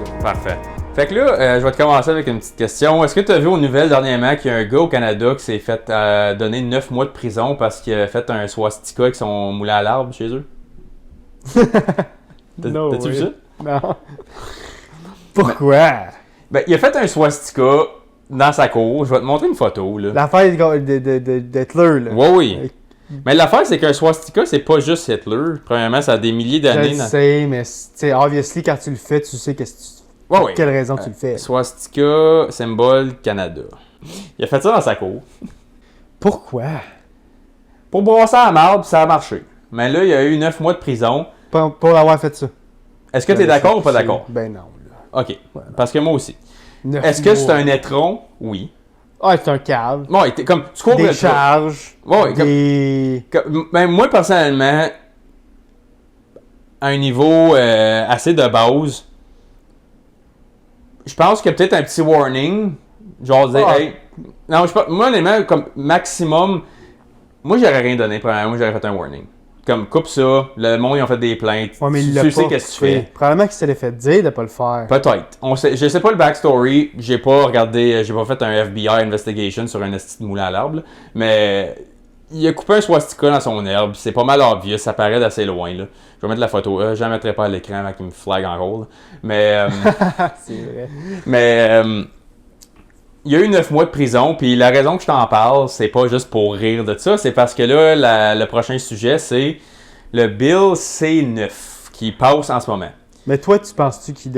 ça. Parfait. Fait que là, je vais te commencer avec une petite question. Est-ce que tu as vu aux nouvelles dernièrement qu'il y a un gars au Canada qui s'est fait donner 9 mois de prison parce qu'il a fait un swastika avec son moulin à l'arbre chez eux? T'as-tu vu ça? Non. Pourquoi? Ben, il a fait un swastika dans sa cour. Je vais te montrer une photo, là. L'affaire d'Hitler, là. Oui. Mais l'affaire, c'est qu'un swastika, c'est pas juste Hitler. Premièrement, ça a des milliers d'années. Je le sais, mais obviously, quand tu le fais, tu sais pour quelle raison tu le fais. Swastika, symbole Canada. Il a fait ça dans sa cour. Pourquoi? Pour brasser à la marde, puis ça a marché. Mais là, il a eu 9 mois de prison. Pour avoir fait ça. Est-ce que tu es d'accord ou pas d'accord? Ben non. Là. OK. Ouais, parce que moi aussi. Est-ce que c'est un étron? Oui. Ah, c'est un cave. Ouais, comme, tu cours des charges. Ouais, des... ben, moi, personnellement, à un niveau assez de base, je pense qu'il y a peut-être un petit warning. Genre, dire, hey. Non, moi, honnêtement, comme maximum, moi, j'aurais rien donné. Premièrement, moi, j'aurais fait un warning. Comme, coupe ça, le monde, ils ont fait des plaintes. Ouais, mais tu sais qu'est-ce que tu fais. Probablement qu'il s'est fait dire de pas le faire. Peut-être. Je sais pas le backstory. J'ai pas regardé, j'ai pas fait un FBI investigation sur un esti de moulin à l'arbre. Mais il a coupé un swastika dans son herbe. C'est pas mal obvious. Ça paraît d'assez loin. Là. Je vais mettre la photo. Je la mettrai pas à l'écran avant qu'il me flag en rôle. Mais. C'est vrai. Mais. Il y a eu 9 mois de prison, puis la raison que je t'en parle, c'est pas juste pour rire de ça, c'est parce que là, le prochain sujet, c'est le Bill C9 qui passe en ce moment. Mais toi, tu penses-tu qu'il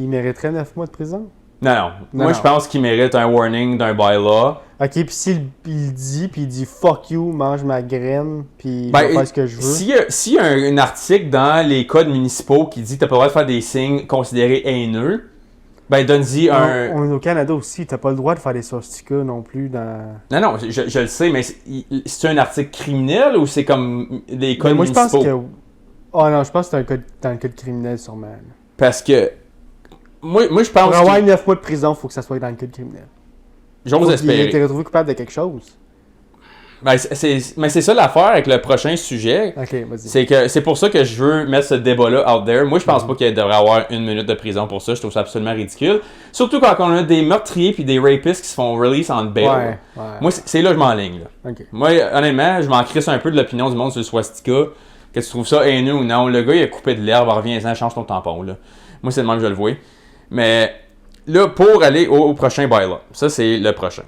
mériterait 9 mois de prison? Non. Moi, je pense qu'il mérite un warning d'un bylaw. Ok, puis s'il dit fuck you, mange ma graine, puis je vais faire ce que je veux. S'il y a un article dans les codes municipaux qui dit que t'as pas le droit de faire des signes considérés haineux, ben, donne-y un... Au Canada aussi, t'as pas le droit de faire des swastikas non plus dans... Non, je le sais, mais c'est un article criminel ou c'est comme des codes moi, municipaux? Je pense que... Oh non, je pense que c'est dans le code criminel, sûrement. Parce que... Moi, je pense pour avoir 9 mois de prison, il faut que ça soit dans le code criminel. J'ose espérer. Il a été retrouvé coupable de quelque chose. Ben, c'est ça l'affaire avec le prochain sujet. Ok, vas-y. C'est pour ça que je veux mettre ce débat-là out there. Moi, je pense pas qu'il devrait avoir 1 minute de prison pour ça. Je trouve ça absolument ridicule. Surtout quand on a des meurtriers puis des rapistes qui se font release on bail. Ouais. Moi, c'est là que je m'enligne. Okay. Moi, honnêtement, je m'en crisse un peu de l'opinion du monde sur le swastika. Que tu trouves ça haineux ou non. Le gars, il a coupé de l'herbe. Reviens-en, change ton tampon. Là. Moi, c'est le même que je le vois. Mais là, pour aller au prochain bylaw. Ça, c'est le prochain.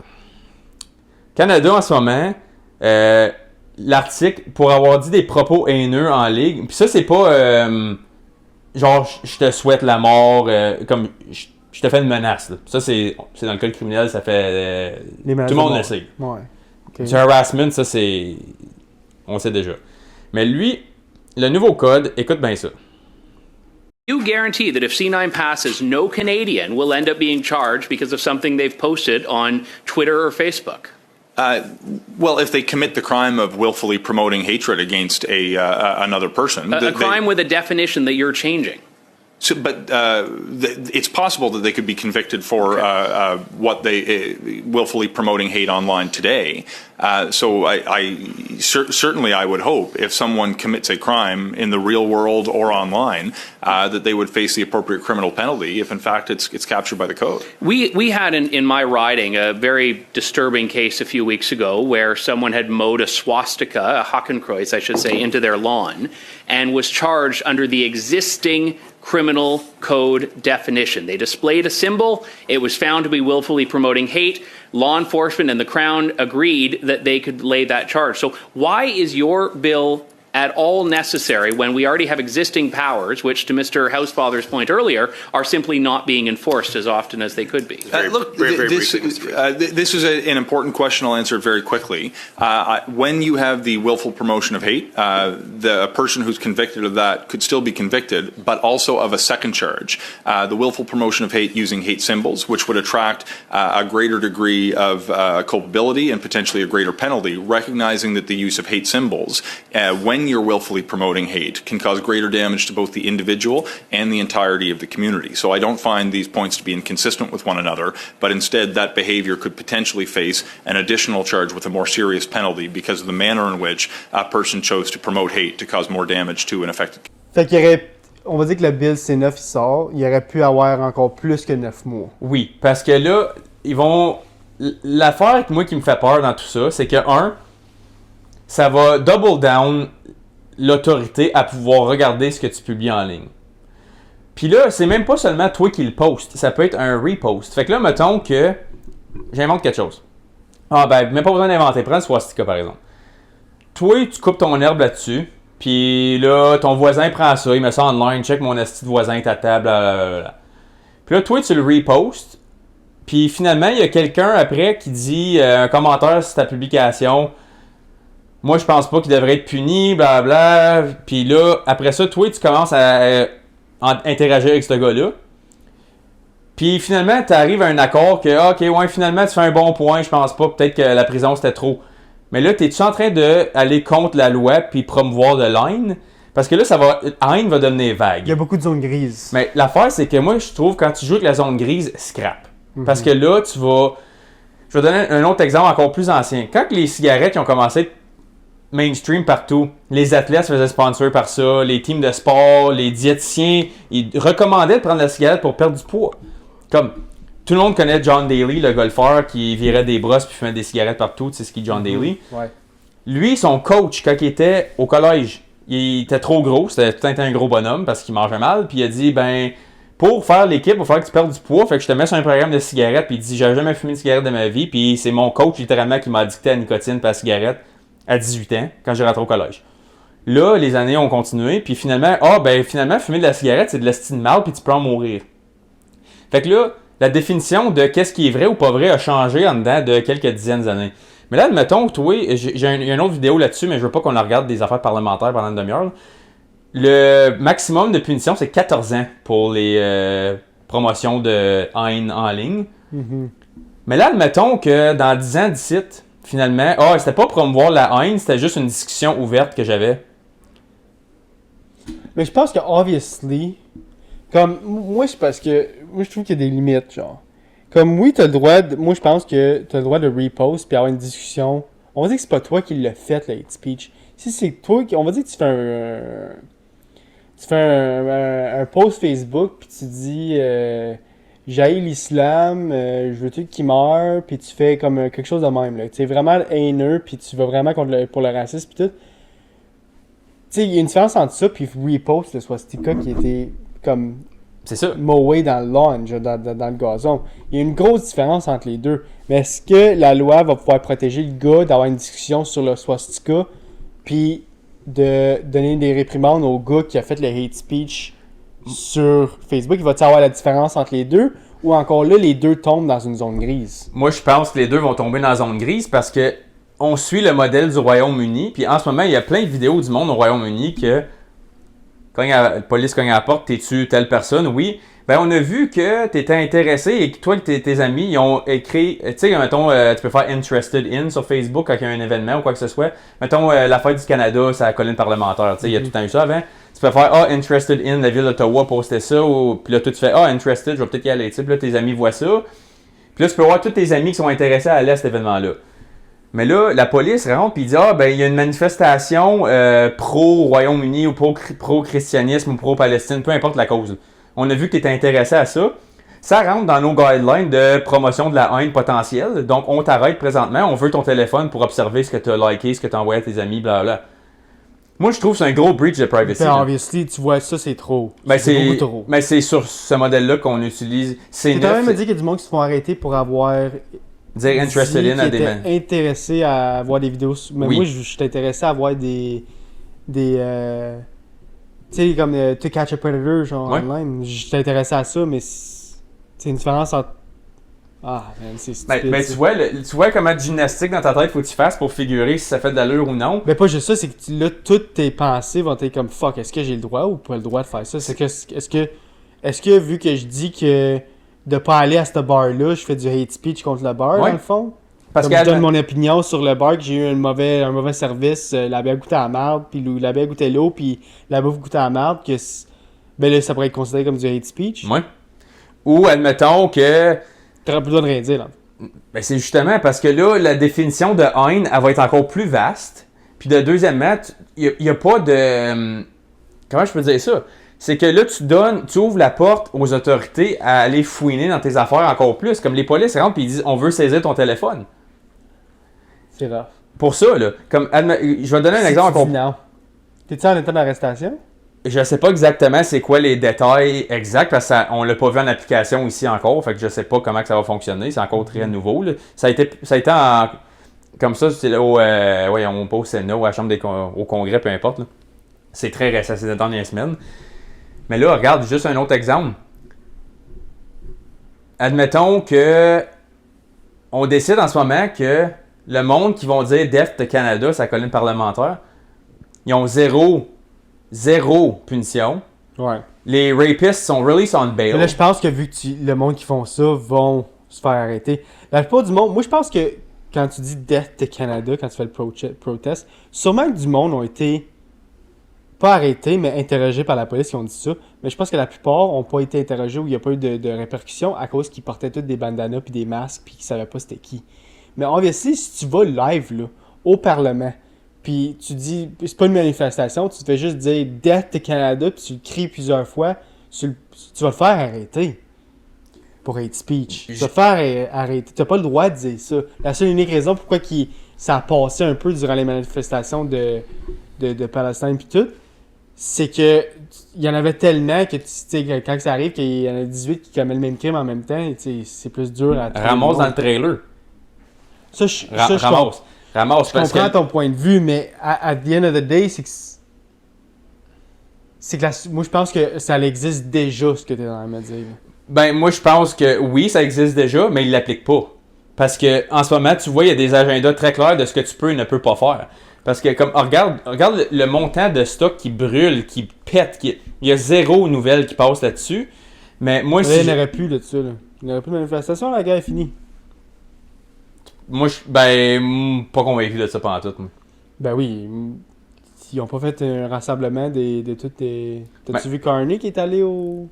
Canada, en ce moment... l'article pour avoir dit des propos haineux en ligne. Puis ça, c'est pas genre je te souhaite la mort, comme je te fais une menace. Là. Ça, c'est dans le code criminel, ça fait. Tout le monde le sait. Ouais. Okay. Du harassment, ça, c'est. On le sait déjà. Mais lui, le nouveau code, écoute bien ça. You guarantee that if C9 passes, no Canadian will end up being charged because of something they've posted on Twitter or Facebook. Well, if they commit the crime of willfully promoting hatred against another person, a crime with a definition that you're changing. So, but it's possible that they could be convicted for what they willfully promoting hate online today. So certainly I would hope if someone commits a crime in the real world or online that they would face the appropriate criminal penalty if in fact it's captured by the code. We had in my riding a very disturbing case a few weeks ago where someone had mowed a swastika, a Hakenkreuz I should say, into their lawn and was charged under the existing criminal code definition. They displayed a symbol. It was found to be willfully promoting hate. Law enforcement and the Crown agreed that they could lay that charge. So why is your bill at all necessary when we already have existing powers, which, to Mr. Housefather's point earlier, are simply not being enforced as often as they could be? This is an important question. I'll answer it very quickly. When you have the willful promotion of hate, the person who's convicted of that could still be convicted, but also of a second charge, the willful promotion of hate using hate symbols, which would attract a greater degree of culpability and potentially a greater penalty, recognizing that the use of hate symbols, when you're willfully promoting hate, can cause greater damage to both the individual and the entirety of the community. So I don't find these points to be inconsistent with one another, but instead that behavior could potentially face an additional charge with a more serious penalty because of the manner in which a person chose to promote hate to cause more damage to an affected. Fait qu'il y aurait on va dire que le bill C9 il sort, il aurait pu avoir encore plus que 9 mois. Oui, parce que là, ils vont... L'affaire moi qui me fait peur dans tout ça, c'est que, ça va double down l'autorité à pouvoir regarder ce que tu publies en ligne. Puis là, c'est même pas seulement toi qui le poste, ça peut être un repost. Fait que là, mettons que j'invente quelque chose. Ah ben, même pas besoin d'inventer. Prends le swastika par exemple. Toi, tu coupes ton herbe là-dessus, puis là, ton voisin prend ça, il met ça online, check mon esti de voisin, ta table, blablabla. Puis là, toi, tu le repostes, puis finalement, il y a quelqu'un après qui dit un commentaire sur ta publication. Moi, je pense pas qu'il devrait être puni, blablabla. Puis là, après ça, toi, tu commences à interagir avec ce gars-là. Puis finalement, tu arrives à un accord que, ok, ouais, finalement, tu fais un bon point, je pense pas, peut-être que la prison c'était trop. Mais là, t'es-tu en train d'aller contre la loi puis promouvoir le line? Parce que là, haine va devenir vague. Il y a beaucoup de zones grises. Mais l'affaire, c'est que moi, je trouve, quand tu joues avec la zone grise, scrap. Parce que là, tu vas... Je vais donner un autre exemple encore plus ancien. Quand les cigarettes ont commencé à être mainstream partout, les athlètes se faisaient sponsor par ça, les teams de sport, les diététiciens, ils recommandaient de prendre la cigarette pour perdre du poids. Comme, tout le monde connaît John Daly, le golfeur qui virait des brosses puis fumait des cigarettes partout, tu sais ce qui est John Daly. Ouais. Lui, son coach, quand il était au collège, il était trop gros, c'était tout un gros bonhomme parce qu'il mangeait mal, puis il a dit, ben, pour faire l'équipe, il va falloir que tu perdes du poids, fait que je te mets sur un programme de cigarettes, puis il dit, j'avais jamais fumé de cigarette de ma vie, puis c'est mon coach littéralement qui m'a dicté la nicotine par la cigarette à 18 ans, quand j'ai rentré au collège. Là, les années ont continué, puis finalement, fumer de la cigarette, c'est de l'estime mal, puis tu peux en mourir. Fait que là, la définition de qu'est-ce qui est vrai ou pas vrai a changé en dedans de quelques dizaines d'années. Mais là, admettons que toi, j'ai une autre vidéo là-dessus, mais je veux pas qu'on la regarde des affaires parlementaires pendant une demi-heure. Le maximum de punition, c'est 14 ans pour les promotions de haine en ligne. Mm-hmm. Mais là, admettons que dans 10 ans d'ici, finalement, c'était pas promouvoir la haine, c'était juste une discussion ouverte que j'avais. Mais je pense que, obviously, comme, moi, c'est parce que, moi, je trouve qu'il y a des limites, genre. Comme, oui, t'as le droit, moi, je pense que t'as le droit de repost puis avoir une discussion. On va dire que c'est pas toi qui l'as fait, le hate speech. Si c'est toi qui, on va dire que tu fais un post Facebook puis tu dis, j'haïs l'islam, je veux tout qui meurt, puis tu fais comme quelque chose de même, là. Tu es vraiment haineux puis tu vas vraiment pour le racisme puis tout. Tu sais, il y a une différence entre ça puis repost le swastika qui était comme C'est ça. mowé dans le lawn, dans le gazon. Il y a une grosse différence entre les deux. Mais est-ce que la loi va pouvoir protéger le gars d'avoir une discussion sur le swastika puis de donner des réprimandes au gars qui a fait le hate speech sur Facebook? Il va-t-il avoir la différence entre les deux? Ou encore là, les deux tombent dans une zone grise? Moi, je pense que les deux vont tomber dans la zone grise parce que on suit le modèle du Royaume-Uni. Puis en ce moment, il y a plein de vidéos du monde au Royaume-Uni que quand la police cogne à la porte, t'es-tu telle personne? Oui. Ben, on a vu que t'étais intéressé et que toi et tes amis, ils ont écrit, tu sais, mettons, tu peux faire interested in sur Facebook quand il y a un événement ou quoi que ce soit. Mettons, la fête du Canada, c'est la colline parlementaire, tu sais, il y a tout le temps eu ça avant. Tu peux faire, interested in, la ville d'Ottawa postait ça, ou puis là, toi, tu fais, interested, je vais peut-être y aller, tu sais, puis là, tes amis voient ça. Puis là, tu peux voir tous tes amis qui sont intéressés à aller à cet événement-là. Mais là, la police rentre et dit il y a une manifestation pro-Royaume-Uni ou pro-christianisme ou pro-Palestine, peu importe la cause. On a vu que tu étais intéressé à ça. Ça rentre dans nos guidelines de promotion de la haine potentielle. Donc, on t'arrête présentement. On veut ton téléphone pour observer ce que tu as liké, ce que tu as envoyé à tes amis, blablabla. Moi, je trouve que c'est un gros breach de privacy. Obviously, tu vois ça, c'est trop. C'est beaucoup trop. Mais c'est sur ce modèle-là qu'on utilise. C'est quand même me dire qu'il y a du monde qui se font arrêter pour avoir dire interested in à des men. Intéressé à voir des vidéos. Mais oui. Moi, je suis intéressé à voir des tu sais, comme To Catch a Predator, genre online. Je suis intéressé à ça, mais c'est une différence entre. Ah, man, c'est stupide. Mais tu vois comment de gymnastique dans ta tête faut que tu fasses pour figurer si ça fait de l'allure ou non. Mais pas juste ça, c'est que là, toutes tes pensées vont être comme fuck, est-ce que j'ai le droit ou pas le droit de faire ça? Est-ce que vu que je dis que de pas aller à ce bar-là, je fais du hate speech contre le bar, dans le fond? Parce que je donne mon opinion sur le bar, que j'ai eu un mauvais service, la bière goûtait à la merde, puis la bière goûtait l'eau, puis la bouffe goûtait à la merde, que ben là, ça pourrait être considéré comme du hate speech. Ouais. Ou admettons que t'aurais plus besoin de rien dire, là. Ben c'est justement parce que là, la définition de haine, elle va être encore plus vaste. Puis de deuxièmement, il n'y a pas de... comment je peux dire ça? c'est que là, tu ouvres la porte aux autorités à aller fouiner dans tes affaires encore plus. Comme les polices rentrent et ils disent, on veut saisir ton téléphone. C'est rough. Pour ça, là, comme, je vais donner un exemple encore. Non. T'es-tu en état d'arrestation? Je sais pas exactement c'est quoi les détails exacts parce qu'on l'a pas vu en application ici encore, fait que je sais pas comment que ça va fonctionner, c'est encore très nouveau. Là. Ça a été comme ça, c'est on pas au Sénat ou à la Chambre au Congrès, peu importe. Là. C'est très récent, c'est dans les dernières semaines. Mais là, regarde, juste un autre exemple. Admettons que on décide en ce moment que le monde qui vont dire Death de Canada, sa colline parlementaire, ils ont zéro punition. Ouais. Les rapistes sont released on bail. Mais là, je pense que vu que le monde qui font ça vont se faire arrêter. La plupart du monde, moi je pense que quand tu dis Death to Canada, quand tu fais le protest, sûrement que du monde ont été pas arrêtés, mais interrogés par la police qui ont dit ça. Mais je pense que la plupart n'ont pas été interrogés ou il n'y a pas eu de répercussions à cause qu'ils portaient tous des bandanas puis des masques puis qu'ils savaient pas c'était qui. Mais obviously, si tu vas live là, au Parlement, puis tu dis, c'est pas une manifestation, tu te fais juste dire Death to Canada, puis tu le cries plusieurs fois, tu vas le faire arrêter pour hate speech. Tu vas te faire arrêter. Tu n'as pas le droit de dire ça. La seule unique raison pourquoi ça a passé un peu durant les manifestations de Palestine puis tout, c'est que il y en avait tellement que tu sais quand ça arrive qu'il y en a 18 qui commettent le même crime en même temps, c'est plus dur à ramasse dans le trailer. Ça, je comprends ton point de vue, mais at the end of the day, moi je pense que ça existe déjà ce que tu es en train de me dire. Ben moi je pense que oui, ça existe déjà, mais ils l'appliquent pas. Parce que en ce moment, tu vois, il y a des agendas très clairs de ce que tu peux et ne peux pas faire. Parce que comme regarde le montant de stock qui brûle, qui pète, il y a zéro nouvelle qui passe là-dessus. Mais moi il n'y aurait plus là-dessus. Là. Il n'y aurait plus de manifestation, la guerre est finie. Moi, pas convaincu de ça pendant tout. Moi. Ben oui. Ils n'ont pas fait un rassemblement de toutes les... T'as-tu vu Carney qui est allé aux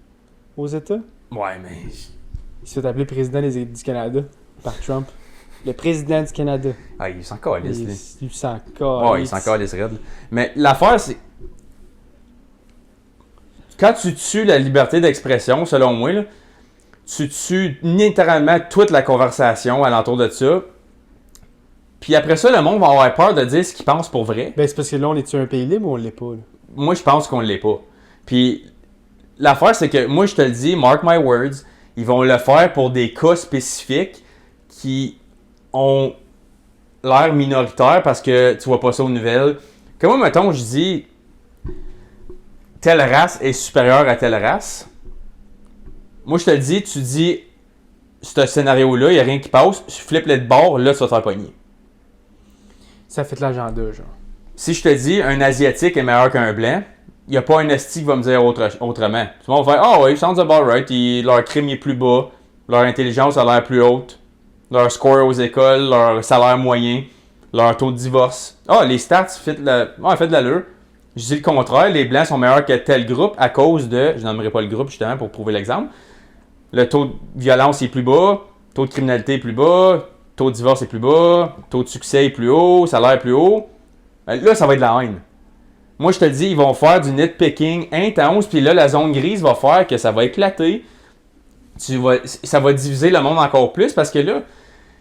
États? Ouais, mais... Il se fait appeler président du Canada par Trump. Le président du Canada. Ah, il s'en calisse. Il s'en calisse. Ouais, il s'en calisse raide. Mais l'affaire, c'est... Quand tu tues la liberté d'expression, selon moi, là, tu tues littéralement toute la conversation alentour de ça. Puis après ça, le monde va avoir peur de dire ce qu'il pense pour vrai. Ben, c'est parce que là, on est-tu un pays libre ou on l'est pas? Là? Moi, je pense qu'on l'est pas. Puis l'affaire, c'est que moi, je te le dis, mark my words, ils vont le faire pour des cas spécifiques qui ont l'air minoritaires parce que tu vois pas ça aux nouvelles. Comme moi, mettons, je dis telle race est supérieure à telle race. Moi, je te le dis, tu dis ce scénario-là, il n'y a rien qui passe, je flippe le de bord, là, tu vas te faire pogner. Ça fait de l'agenda, genre. Si je te dis un Asiatique est meilleur qu'un Blanc, il n'y a pas un esti qui va me dire autrement. Tout le monde va faire « Ah oui, sounds about right. Leur crime est plus bas, leur intelligence a l'air plus haute, leur score aux écoles, leur salaire moyen, leur taux de divorce. Ah, les stats fait de l'allure. » Je dis le contraire, les Blancs sont meilleurs que tel groupe à cause de, je n'aimerais pas le groupe justement pour prouver l'exemple, le taux de violence est plus bas, taux de criminalité est plus bas, taux de divorce est plus bas, taux de succès est plus haut, salaire est plus haut. Là, ça va être de la haine. Moi, je te dis, ils vont faire du nitpicking intense, puis là, la zone grise va faire que ça va éclater. Ça va diviser le monde encore plus, parce que là,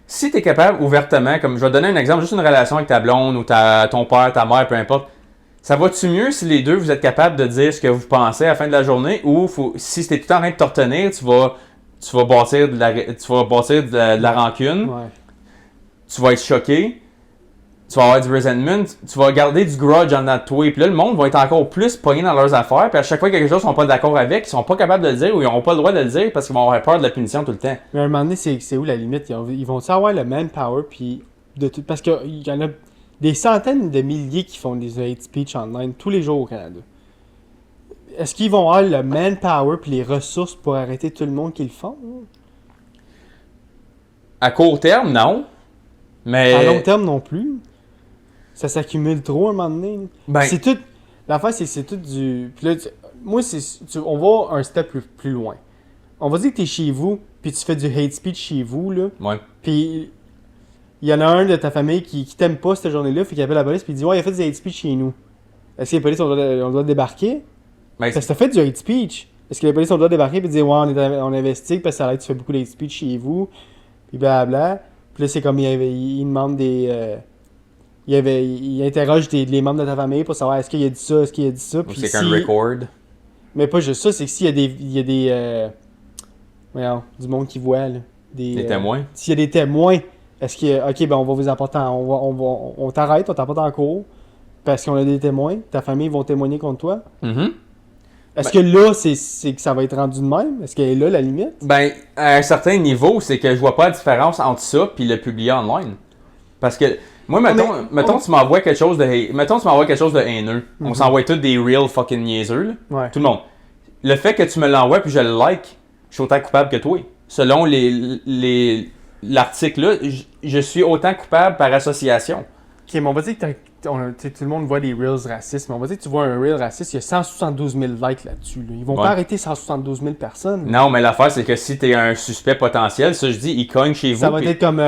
si tu es capable ouvertement, comme je vais te donner un exemple, juste une relation avec ta blonde ou ton père, ta mère, peu importe, ça va-tu mieux si les deux, vous êtes capables de dire ce que vous pensez à la fin de la journée, ou si tu es tout le temps en train de te retenir, tu vas bâtir de la rancune, Ouais. tu vas être choqué, tu vas avoir du resentment, tu vas garder du grudge en dedans de toi. Puis là, le monde va être encore plus pogné dans leurs affaires. Puis à chaque fois que quelque chose ils sont pas d'accord avec, ils sont pas capables de le dire ou ils n'ont pas le droit de le dire parce qu'ils vont avoir peur de la punition tout le temps. Mais à un moment donné, c'est où la limite? Ils vont-ils avoir le manpower? Puis parce qu'il y en a des centaines de milliers qui font des hate speech online tous les jours au Canada. Est-ce qu'ils vont avoir le manpower puis les ressources pour arrêter tout le monde qui le font? À court terme, non. Mais... À long terme non plus. Ça s'accumule trop à un moment donné. Ben... C'est tout. L'affaire, c'est tout du. Puis là, moi, on va un step plus loin. On va dire que t'es chez vous, puis tu fais du hate speech chez vous, là. Ouais. Puis il y en a un de ta famille qui t'aime pas cette journée-là, fait qu'il appelle la police, puis il dit ouais, il a fait du hate speech chez nous. Est-ce que les polices ont le droit de débarquer? Ben, Parce que t'as fait du hate speech. Est-ce que les policiers ont le droit de débarquer et dire ouais, on investigue parce que ça a l'air que tu fais beaucoup de hate speech chez vous, puis blablabla. Puis là, c'est comme il demande des. Il interroge les membres de ta famille pour savoir est-ce qu'il a dit ça, est-ce qu'il a dit ça. Puis c'est qu'un record. Mais pas juste ça, c'est que s'il y a des. Voyons, du monde qui voit, là. Des témoins. S'il y a des témoins, est-ce que. Ok, ben on va vous apporter. On t'arrête, on t'apporte en cours. Parce qu'on a des témoins. Ta famille vont témoigner contre toi. Mm-hmm. Est-ce que là, c'est que ça va être rendu de même? Est-ce qu'elle est là, la limite? Ben, à un certain niveau, c'est que je vois pas la différence entre ça et le publier online. Parce que, moi, mettons tu m'envoies quelque chose de haineux. On s'envoie tous des real fucking niaiseux, là. Ouais. Tout le monde. Le fait que tu me l'envoies puis je le like, je suis autant coupable que toi. Selon l'article là, je suis autant coupable par association. Ok, mais on va dire que tout le monde voit des reels racistes, mais on va dire que tu vois un reel raciste, il y a 172 000 likes là-dessus. Là. Ils vont pas arrêter 172 000 personnes. Non, mais l'affaire, c'est que si t'es un suspect potentiel, ça je dis, ils cognent chez vous. Ça va être comme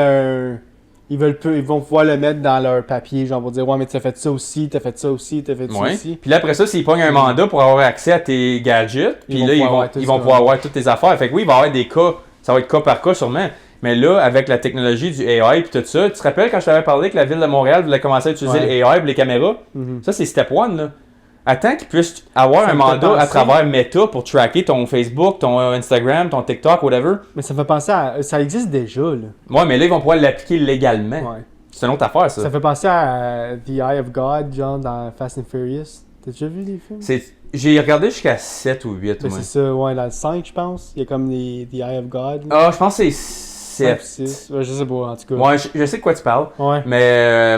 ils vont pouvoir le mettre dans leur papier, genre, vont dire ouais, mais tu as fait ça aussi, tu as fait ça aussi, tu as fait ça aussi. Puis là, après ça, s'ils pognent un mandat pour avoir accès à tes gadgets, puis là, ils vont pouvoir avoir toutes tes affaires. Fait que oui, il va y avoir des cas, ça va être cas par cas sûrement. Mais là, avec la technologie du AI et tout ça, tu te rappelles quand je t'avais parlé que la ville de Montréal voulait commencer à utiliser le AI et les caméras? Ça, c'est step one, là. Attends qu'ils puissent avoir un mandat à travers Meta pour tracker ton Facebook, ton Instagram, ton TikTok, whatever. Mais ça me fait penser à... Ça existe déjà, là. Ouais, mais là, ils vont pouvoir l'appliquer légalement. Ouais. C'est une autre affaire, ça. Ça fait penser à The Eye of God, genre dans Fast and Furious. T'as déjà vu les films? J'ai regardé jusqu'à 7 ou 8, Ben, c'est ça, ouais, dans le 5, je pense. Il y a comme The Eye of God. Ah, je pense que c'est 6. Ouais, je sais pas, en tout cas. Ouais, je sais de quoi tu parles. Ouais. Mais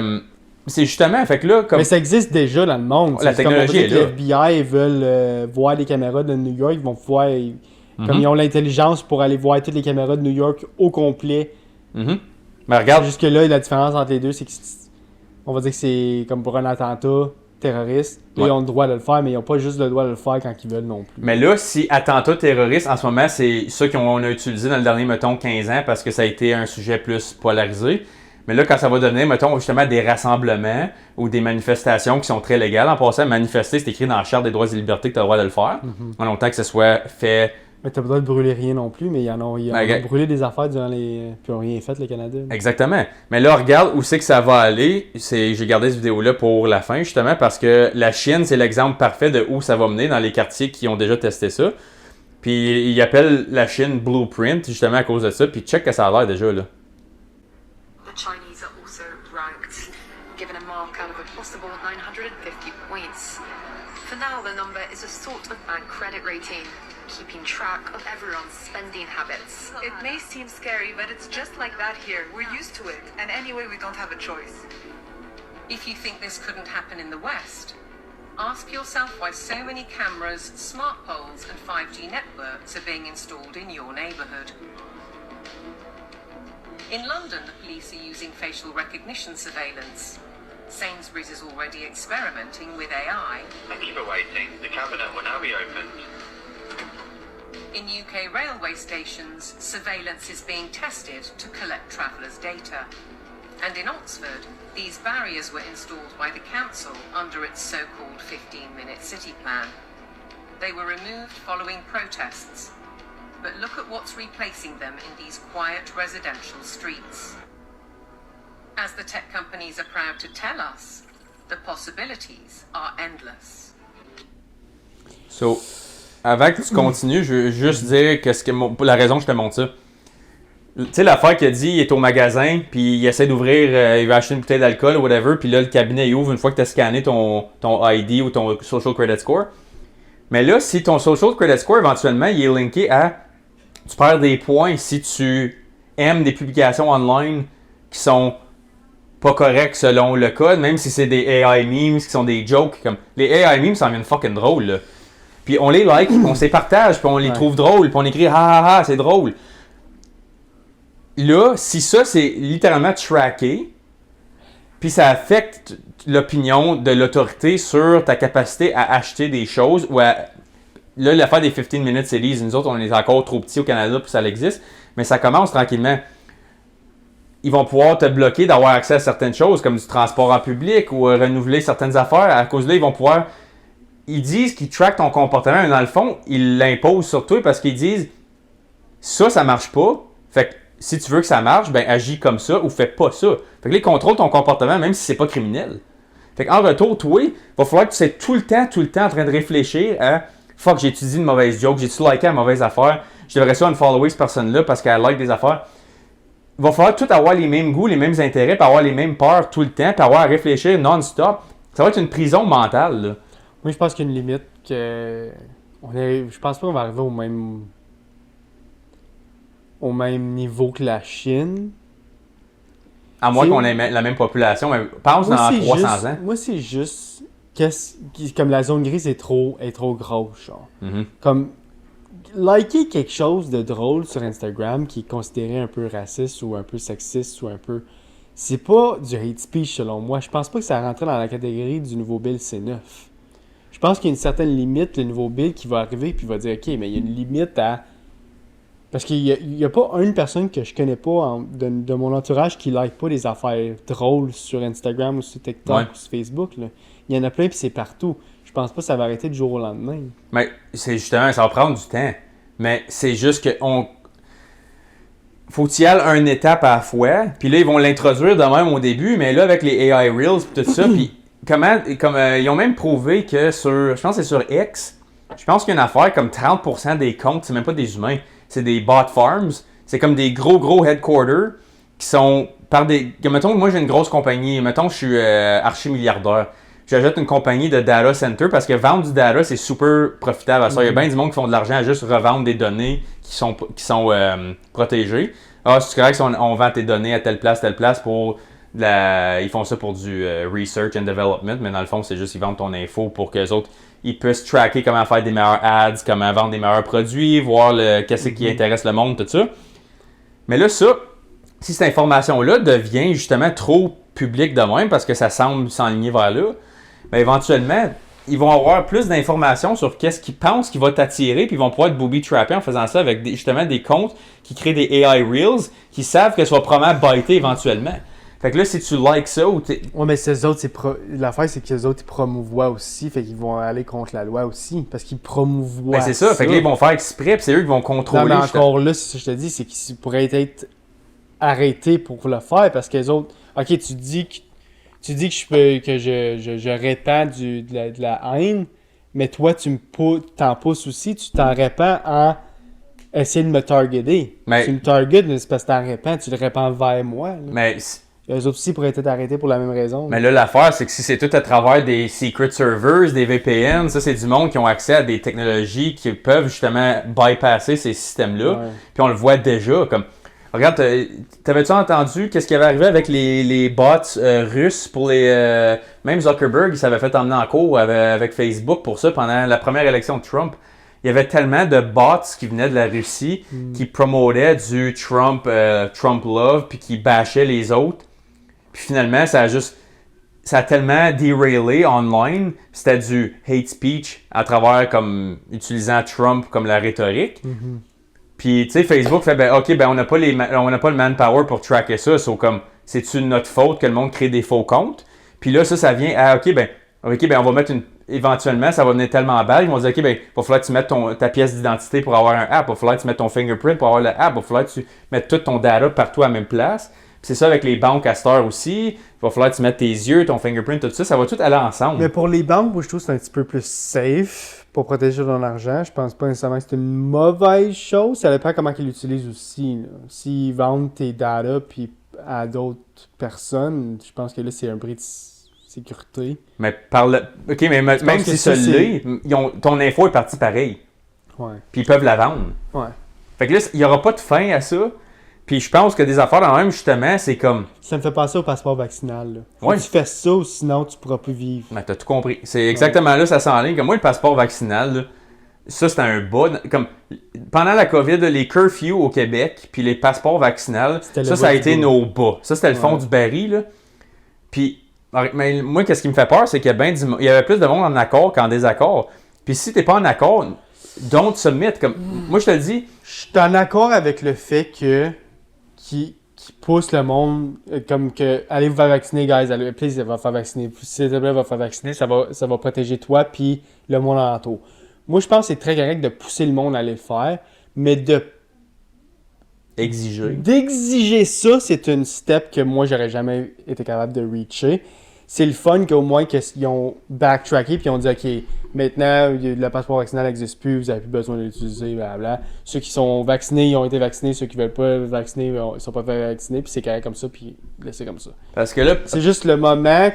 c'est justement, fait que là, comme. Mais ça existe déjà dans le monde. La technologie est là. Le FBI veulent voir les caméras de New York, ils vont pouvoir. Comme ils ont l'intelligence pour aller voir toutes les caméras de New York au complet. Mais regarde. Jusque-là, la différence entre les deux, c'est que. On va dire que c'est comme pour un attentat terroriste. Là, ils ont le droit de le faire, mais ils n'ont pas juste le droit de le faire quand ils veulent non plus. Mais là, si attentat terroriste, en ce moment, c'est ça qu'on a utilisé dans le dernier, mettons, 15 ans parce que ça a été un sujet plus polarisé. Mais là, quand ça va devenir, mettons, justement, des rassemblements ou des manifestations qui sont très légales, en passant, manifester, c'est écrit dans la Charte des droits et libertés que tu as le droit de le faire, en longtemps que ce soit fait. Mais t'as pas le droit de brûler rien non plus, mais ils ont brûlé des affaires durant les. Puis ils n'ont rien fait, le Canada. Exactement. Mais là, regarde où c'est que ça va aller. J'ai gardé cette vidéo-là pour la fin, justement, parce que la Chine, c'est l'exemple parfait de où ça va mener dans les quartiers qui ont déjà testé ça. Puis ils appellent la Chine Blueprint, justement, à cause de ça. Puis check que ça a l'air déjà, là. The Chinese are also ranked, given a mark out of a possible 950 points. For now, the number is a sort of bank credit rating, keeping track of everyone's spending habits. It may seem scary, but it's just like that here. We're used to it, and anyway, we don't have a choice. If you think this couldn't happen in the West, ask yourself why so many cameras, smart poles, and 5G networks are being installed in your neighbourhood. In London, the police are using facial recognition surveillance. Sainsbury's is already experimenting with AI. Thank you for waiting. The cabinet will now be opened. In UK railway stations, surveillance is being tested to collect travellers' data. And in Oxford, these barriers were installed by the council under its so-called 15-minute city plan. They were removed following protests. But look at what's replacing them in these quiet residential streets. As the tech companies are proud to tell us, the possibilities are endless. So, avant que tu continues, je veux juste dire la raison que je te montre ça. Tu sais, l'affaire qu'il a dit, il est au magasin, puis il essaie d'ouvrir, il va acheter une bouteille d'alcool ou whatever, puis là, le cabinet, il ouvre une fois que tu as scanné ton ID ou ton Social Credit Score. Mais là, si ton Social Credit Score, éventuellement, il est linké à... Tu perds des points si tu aimes des publications online qui sont pas correctes selon le code, même si c'est des AI memes qui sont des jokes. Comme les AI memes, ça en vient fucking drôle, là. Puis on les like, on les partage, puis on les trouve drôles, puis on écrit « ha ha ha, c'est drôle ». Là, si ça, c'est littéralement tracké, puis ça affecte l'opinion de l'autorité sur ta capacité à acheter des choses ou à... Là, l'affaire des 15 minutes series, nous autres, on est encore trop petits au Canada pour que ça existe, mais ça commence tranquillement. Ils vont pouvoir te bloquer d'avoir accès à certaines choses, comme du transport en public ou renouveler certaines affaires. À cause de là, ils vont pouvoir ils disent qu'ils traquent ton comportement, mais dans le fond, ils l'imposent sur toi parce qu'ils disent ça marche pas. Fait que si tu veux que ça marche, ben agis comme ça ou fais pas ça. Fait que là, ils contrôlent ton comportement même si c'est pas criminel. Fait qu'en retour, toi, il va falloir que tu sois tout le temps en train de réfléchir à fuck, j'ai-tu dit une mauvaise joke, j'ai-tu liké une mauvaise affaire, je devrais ça unfollower cette personne-là parce qu'elle like des affaires. Il va falloir tout avoir les mêmes goûts, les mêmes intérêts, puis avoir les mêmes peurs tout le temps, puis avoir à réfléchir non-stop. Ça va être une prison mentale, là. Moi, je pense qu'il y a une limite que... Je pense pas qu'on va arriver au même niveau que la Chine. À moins qu'on ait la même population, mais pense dans 300 ans. Moi, c'est juste... Comme la zone grise est trop grosse, genre. Mm-hmm. Comme... Liker quelque chose de drôle sur Instagram qui est considéré un peu raciste ou un peu sexiste ou un peu... C'est pas du hate speech selon moi. Je pense pas que ça rentrait dans la catégorie du nouveau bill C9. Je pense qu'il y a une certaine limite, le nouveau bill qui va arriver puis va dire « Ok, mais il y a une limite à... » Parce qu'il y a pas une personne que je connais pas de mon entourage qui like pas des affaires drôles sur Instagram ou sur TikTok ou sur Facebook. Là. Il y en a plein puis c'est partout. Je pense pas que ça va arrêter du jour au lendemain. Mais c'est justement, ça va prendre du temps. Mais c'est juste que faut y aller une étape à la fois. Puis là, ils vont l'introduire de même au début, mais là, avec les AI Reels et tout ça, puis ils ont même prouvé que je pense que c'est sur X, je pense qu'il y a une affaire comme 30% des comptes, c'est même pas des humains, c'est des bot farms. C'est comme des gros headquarters qui sont par des... Mettons, moi, j'ai une grosse compagnie. Mettons, je suis archi-milliardaire. J'achète une compagnie de data center parce que vendre du data, c'est super profitable à ça. Il y a bien du monde qui font de l'argent à juste revendre des données qui sont protégées. Ah, c'est correct si on vend tes données à telle place pour ils font ça pour du research and development, mais dans le fond, c'est juste ils vendent ton info pour que les autres ils puissent tracker comment faire des meilleurs ads, comment vendre des meilleurs produits, voir qu'est-ce qui intéresse le monde, tout ça. Mais là, si cette information-là devient justement trop publique de même parce que ça semble s'enligner vers là, ben éventuellement, ils vont avoir plus d'informations sur qu'est-ce qu'ils pensent qui va t'attirer, puis ils vont pouvoir te booby-trapper en faisant ça avec justement des comptes qui créent des AI Reels qui savent que ça va probablement biter éventuellement. Fait que là, si tu likes ça ou t'es... Ouais, mais ces autres, l'affaire, c'est que les autres, ils promouvoient aussi, fait qu'ils vont aller contre la loi aussi, parce qu'ils promouvoient. Ben c'est ça, fait que là, ils vont faire exprès, puis c'est eux qui vont contrôler. Non, mais encore là, c'est ça que je te dis, c'est qu'ils pourraient être arrêtés pour le faire, parce que les autres... Ok, tu dis que je répands de la haine, mais toi, t'en pousses aussi, tu t'en répands en essayant de me targeter. Mais... Tu me targetes, mais c'est parce que t'en répands, tu le répands vers moi. Là. Mais... Eux autres aussi pourraient être arrêtés pour la même raison. Mais là, l'affaire, c'est que si c'est tout à travers des secret servers, des VPN, ça, c'est du monde qui ont accès à des technologies qui peuvent justement bypasser ces systèmes-là. Ouais. Puis on le voit déjà, comme... Regarde, t'avais-tu entendu qu'est-ce qui avait arrivé avec les bots russes pour les... même Zuckerberg, il s'avait fait emmener en cours avec Facebook pour ça pendant la première élection de Trump. Il y avait tellement de bots qui venaient de la Russie qui promotaient du Trump love puis qui bashaient les autres. Puis finalement, ça a tellement dérailé online. C'était du hate speech à travers comme utilisant Trump comme la rhétorique. Mm-hmm. Puis, tu sais, Facebook fait, on n'a pas le manpower pour tracker ça. C'est-tu notre faute que le monde crée des faux comptes? Puis là, ça vient on va mettre éventuellement, ça va venir tellement à balle. Ils vont dire, il va falloir que tu mettes ta pièce d'identité pour avoir un app. Il va falloir que tu mettes ton fingerprint pour avoir le app. Il va falloir que tu mettes tout ton data partout à la même place. Puis c'est ça avec les banques à cette heure aussi. Il va falloir que tu mettes tes yeux, ton fingerprint, tout ça. Ça va tout aller ensemble. Mais pour les banques, moi, je trouve que c'est un petit peu plus safe pour protéger ton argent. Je pense pas nécessairement que c'est une mauvaise chose. Ça dépend comment ils l'utilisent aussi. Là. S'ils vendent tes data puis à d'autres personnes, je pense que là, c'est un bris de sécurité. Mais même si ça l'est, ton info est partie pareil. Ouais. Puis ils peuvent la vendre. Ouais. Fait que là, il n'y aura pas de fin à ça. Puis je pense que des affaires dans même, justement, c'est comme... Ça me fait penser au passeport vaccinal. Là. Faut ouais. que tu fasses ça, sinon tu pourras plus vivre. Mais t'as tout compris. C'est exactement là, ça s'enligne. Comme moi, le passeport vaccinal, là, ça, c'était un bas. Comme, pendant la COVID, là, les curfews au Québec, puis les passeports vaccinaux, ça a été nos bas. Ça, c'était le fond du baril. Là. Puis, mais moi, qu'est-ce qui me fait peur, c'est qu'il y avait plus de monde en accord qu'en désaccord. Puis si t'es pas en accord, don't submit. Comme, moi, je te le dis... Je suis en accord avec le fait que pousse le monde comme que allez vous faire vacciner, guys, allez, please, va faire vacciner, s'il te plaît, va faire vacciner, ça va protéger toi puis le monde alentour. Moi, je pense que c'est très correct de pousser le monde à aller le faire, mais d'exiger ça, c'est une step que moi, j'aurais jamais été capable de reacher. C'est le fun qu'au moins qu'ils ont backtracké puis ils ont dit OK, maintenant le passeport vaccinal n'existe plus, vous n'avez plus besoin de l'utiliser, blablabla. Ceux qui sont vaccinés, ils ont été vaccinés, ceux qui veulent pas vacciner, ils sont pas fait vacciner, puis c'est correct comme ça, puis laissez comme ça. Parce que là, c'est juste le moment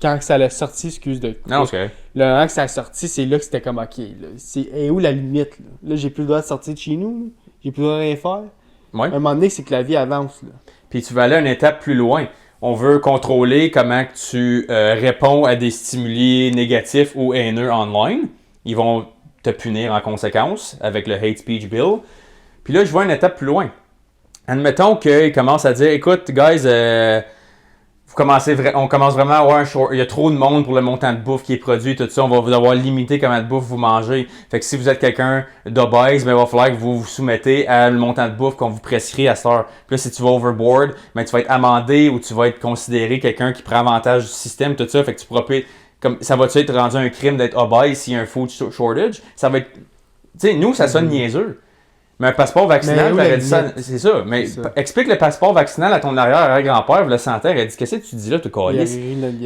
quand ça l'a sorti, non, c'est le moment que ça a sorti, c'est là que c'était comme OK, là, c'est où la limite là? Là, j'ai plus le droit de sortir de chez nous, là. J'ai plus le droit de rien faire. Ouais. À un moment donné, c'est que la vie avance là. Puis tu vas aller une étape plus loin. On veut contrôler comment tu réponds à des stimuli négatifs ou haineux online. Ils vont te punir en conséquence avec le Hate Speech Bill. Puis là, je vois une étape plus loin. Admettons qu'ils commencent à dire, écoute, guys, on commence vraiment à avoir il y a trop de monde pour le montant de bouffe qui est produit, tout ça, on va vous devoir limiter combien de bouffe vous mangez. Fait que si vous êtes quelqu'un d'obèse, ben, il va falloir que vous vous soumettez à le montant de bouffe qu'on vous prescrit à cette heure. Puis là, si tu vas overboard, ben, tu vas être amendé ou tu vas être considéré quelqu'un qui prend avantage du système, tout ça. Fait que tu pourras comme ça va-tu être rendu un crime d'être obèse s'il y a un food shortage? Ça va être. Tu sais, nous, ça sonne niaiseux. Mais un passeport vaccinal, t'aurais dit ça. C'est ça. Mais explique le passeport vaccinal à ton arrière-grand-père, le sanitaire, elle dit qu'est-ce que tu dis là, tu calice?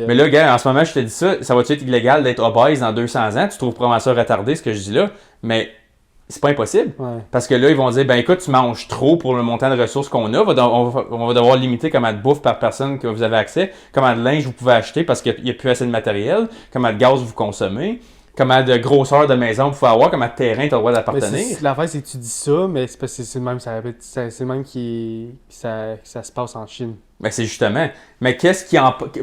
Mais là, gars, en ce moment, je te dis ça va-tu être illégal d'être obèse dans 200 ans? Tu trouves probablement ça retardé, ce que je dis là. Mais c'est pas impossible. Ouais. Parce que là, ils vont dire, ben écoute, tu manges trop pour le montant de ressources qu'on a. On va devoir limiter combien de bouffe par personne que vous avez accès, combien de linge vous pouvez acheter parce qu'il n'y a plus assez de matériel, combien de gaz vous consommez. Comment de grosseur de maison vous pouvez avoir, comment de terrain tu as le droit d'appartenir. L'affaire, c'est que tu dis ça, mais c'est parce que c'est le même, c'est le même ça se passe en Chine. Ben c'est justement. Mais qu'est-ce qui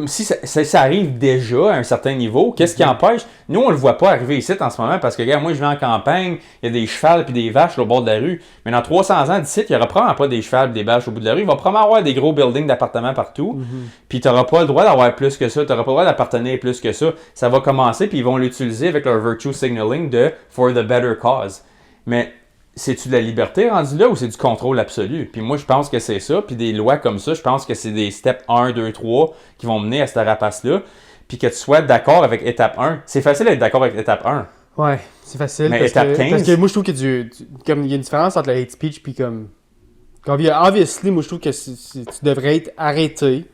si ça arrive déjà à un certain niveau, qu'est-ce qui empêche? Nous, on le voit pas arriver ici en ce moment parce que, regarde, moi, je vais en campagne, il y a des chevals et des vaches au bord de la rue. Mais dans 300 ans d'ici, il n'y aura probablement pas des chevals et des vaches au bout de la rue. Il va probablement avoir des gros buildings d'appartements partout. Puis tu n'auras pas le droit d'avoir plus que ça. Tu n'auras pas le droit d'appartenir plus que ça. Ça va commencer, puis ils vont l'utiliser avec leur virtue signaling de « for the better cause ». Mais c'est-tu de la liberté rendu là ou c'est du contrôle absolu? Puis moi, je pense que c'est ça. Puis des lois comme ça, je pense que c'est des steps 1, 2, 3 qui vont mener à cette rapace-là. Puis que tu sois d'accord avec étape 1. C'est facile d'être d'accord avec étape 1. Ouais, c'est facile. Mais étape 15... Parce que moi, je trouve qu'il y a une différence entre le hate speech puis comme... Obviously, moi, je trouve que tu devrais être arrêté.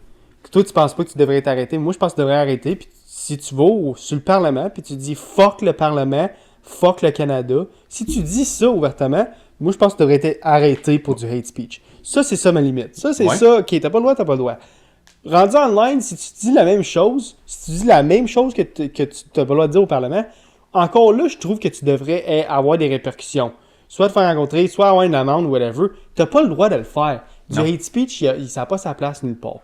Toi, tu penses pas que tu devrais être arrêté. Moi, je pense que tu devrais arrêter. Puis si tu vas sur le Parlement, puis tu dis « fuck le Parlement », fuck le Canada. Si tu dis ça ouvertement, moi je pense que tu devrais être arrêté pour du hate speech. Ça, c'est ça ma limite. Ça, c'est ça. Ok, t'as pas le droit, t'as pas le droit. Rendu online, si tu dis la même chose, que tu t'as pas le droit de dire au Parlement, encore là, je trouve que tu devrais avoir des répercussions. Soit te faire rencontrer, soit avoir une amende ou whatever. T'as pas le droit de le faire. Du hate speech, ça n'a pas sa place nulle part.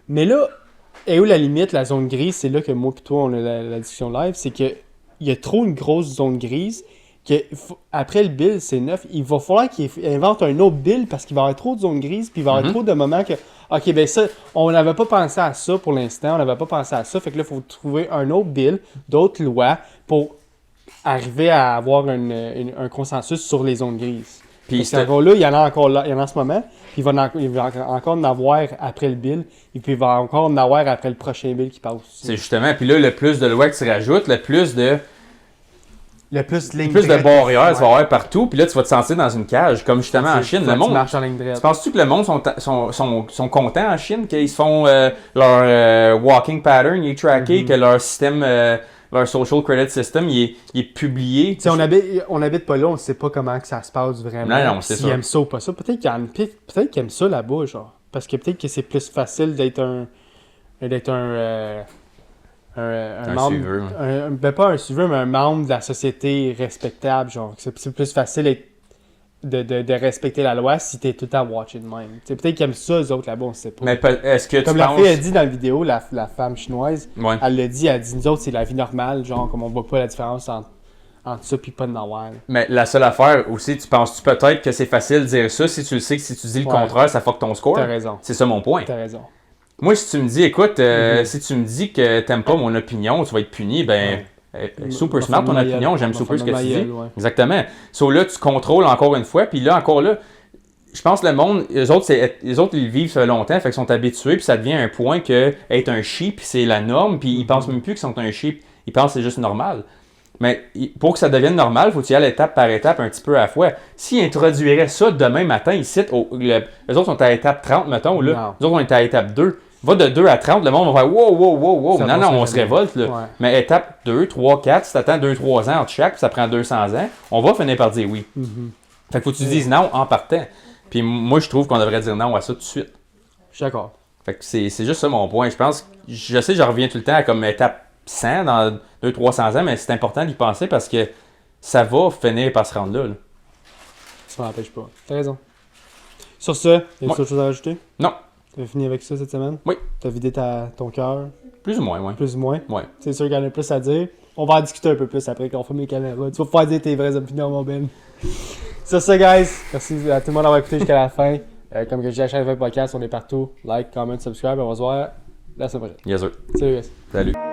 Mais là, et où la limite, la zone grise, c'est là que moi et toi, on a la discussion live, c'est que il y a trop une grosse zone grise que après le bill, c'est neuf. Il va falloir qu'il invente un autre bill parce qu'il va y avoir trop de zones grises puis il va y avoir trop de moments que OK, ben ça, on n'avait pas pensé à ça pour l'instant, on n'avait pas pensé à ça. Fait que là, il faut trouver un autre bill, d'autres lois pour arriver à avoir un consensus sur les zones grises. Puis là, il y en a encore là, il y en a en ce moment, puis il va encore en avoir après le bill, et puis il va encore en avoir après le prochain bill qui passe. C'est justement, puis là, le plus de lois que tu rajoutes, le plus de barrières tu vas avoir partout, puis là, tu vas te sentir dans une cage, comme justement en Chine. Le monde, tu penses-tu que le monde sont contents en Chine, qu'ils se font leur walking pattern, il est tracké, que leur système... leur social credit system, il est publié. Tu sais, on habite pas là, on sait pas comment que ça se passe vraiment. Non, c'est ça. S'ils aiment ça ou pas ça. Peut-être qu'ils aiment ça là-bas, genre. Parce que peut-être que c'est plus facile d'être un membre... ben pas un suiveur, mais un membre de la société respectable, genre. C'est plus facile de respecter la loi si t'es tout le temps watché de même. T'sais, peut-être qu'ils aiment ça, eux autres, là-bas, on sait pas. Mais est-ce que comme tu la penses... fille a dit dans la vidéo, la femme chinoise, elle l'a dit, nous autres, c'est la vie normale, genre, comme on voit pas la différence entre ça pis pas de Nawal. Mais la seule affaire aussi, tu penses-tu peut-être que c'est facile de dire ça si tu le sais que si tu dis le contraire, ça fuck ton score? T'as raison. C'est ça mon point. T'as raison. Moi, si tu me dis, écoute, si tu me dis que t'aimes pas mon opinion, tu vas être puni, ben... super smart ton opinion, j'aime super ce que tu dis. Exactement. So là, tu contrôles encore une fois, puis là, encore là, je pense que le monde, les autres, ils vivent ça longtemps, fait qu'ils sont habitués, puis ça devient un point que être un sheep, c'est la norme, puis ils pensent même plus qu'ils sont un sheep. Ils pensent que c'est juste normal. Mais pour que ça devienne normal, il faut y aller étape par étape, un petit peu à la fois. S'ils introduiraient ça demain matin, ici, les autres sont à étape 30, mettons, là. Non. Les autres, on est à étape 2. Va de 2 à 30, le monde va faire wow. Ça Non, on se révolte, là. Ouais. Mais étape 2, 3, 4, si t'attends 2-3 ans entre chaque, puis ça prend 200 ans, on va finir par dire oui. Fait que faut que tu dises non en partant. Puis moi, je trouve qu'on devrait dire non à ça tout de suite. Je suis d'accord. Fait que c'est juste ça mon point. Je sais, je reviens tout le temps à comme étape 100 dans 200-300 ans, mais c'est important d'y penser parce que ça va finir par se rendre là. Ça m'empêche pas. T'as raison. Sur ça, y a autre chose à rajouter? Non. T'as fini avec ça cette semaine? Oui. T'as vidé ton cœur? Plus ou moins, oui. Plus ou moins? Ouais. C'est sûr qu'il y en a plus à dire. On va en discuter un peu plus après qu'on ferme les caméras. Tu vas pouvoir dire tes vraies opinions, mon Ben. Sur ça, guys, merci à tout le monde d'avoir écouté jusqu'à la fin. Comme je dis à chaque fois podcast, on est partout. Like, comment, subscribe. On va se voir la semaine prochaine. Yes, sir. Salut, guys. Salut.